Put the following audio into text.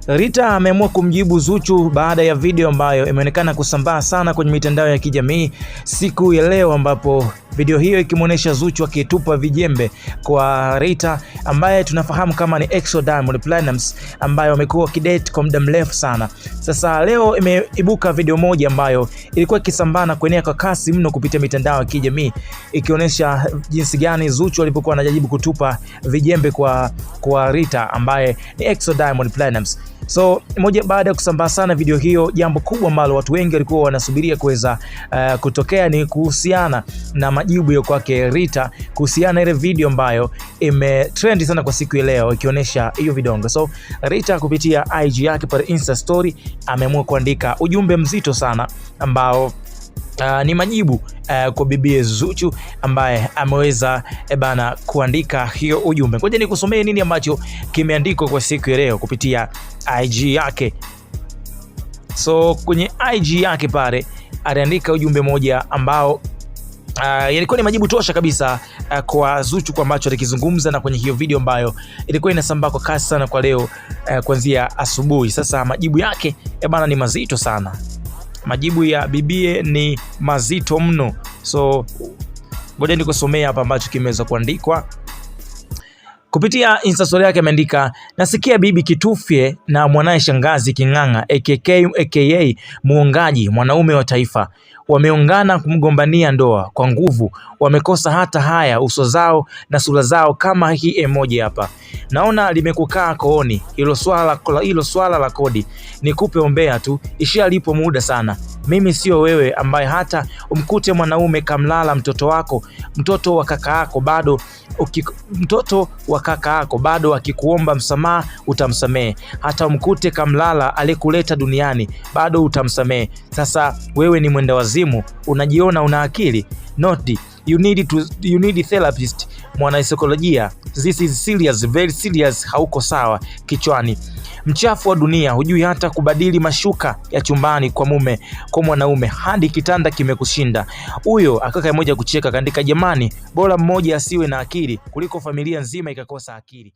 Rita ameamua kumjibu Zuchu baada ya video ambayo imeonekana kusambaa sana kwenye mitandao ya kijamii siku ya leo, ambapo video hiyo ikimuonesha Zuchu akitupa vijembe kwa Rita ambaye tunafahamu kama ni ex wa Diamond Platnumz ambaye wamekuwa kidate kwa muda mrefu sana. Sasa leo imeibuka video moja ambayo ilikuwa ikisambana kuenea kwa kasi mno kupitia mitandao ya kijamii ikionyesha jinsi gani Zuchu alipokuwa anajaribu kutupa vijembe kwa Rita ambaye ni ex wa Diamond Platnumz. So moja baada ya kusambaa sana video hiyo, jambo kubwa ambalo watu wengi walikuwa wanasubiria kuweza kutokea ni kuhusiana na majibu ya kwake Rita kuhusiana ile video ambayo imetrend sana kwa siku ya leo ikionyesha hiyo vidongo. So Rita kupitia IG yake pale Insta story ameamua kuandika ujumbe mzito sana ambao ni majibu kwa bibi Zuchu ambaye ameweza kuandika hiyo ujumbe. Ngoja nikusomee nini ambacho kimeandikwa kwa siku ya leo kupitia IG yake. So kwenye IG yake pale aliandika ujumbe moja ambao yalikuwa ni majibu tosha kabisa kwa Zuchu kwa ambacho alikizungumza na kwenye hiyo video ambayo ilikuwa inasambaa kwa kasi sana kwa leo kuanzia asubuhi. Sasa majibu yake ni mazito sana. Majibu ya bibie ni mazito mno. So ngoja nikusomea hapa ambacho kimeweza kuandikwa. Kupitia Insta story yake ameandika, nasikia bibi Kitufye na mwanae shangazi King'ang'a aka muongaji mwanaume wa taifa wameungana kumgombania ndoa kwa nguvu, wamekosa hata haya uso zao na sura zao kama hii emoji hapa. Naona limekukaa kooni hilo swala la kodi. Nikupe ombea tu, ishia lipo muda sana. Mimi sio wewe ambaye hata umkute mwanaume kamlala mtoto wa kaka yako bado akikuomba msamaha utamsamehe. Hata umkute kamlala alikuleta duniani bado utamsamehe. Sasa wewe ni mwenda wazimu, unajiona una akili? Not you need therapist, mwana saikolojia. This is serious, very serious. Hauko sawa kichwani. Mchafu wa dunia, hujui hata kubadili mashuka ya chumbani kwa mwanaume hadi kitanda kimekushinda. Huyo akaka mmoja kucheka kaandika, jamani, bora mmoja asiwe na akili kuliko familia nzima ikakosa akili.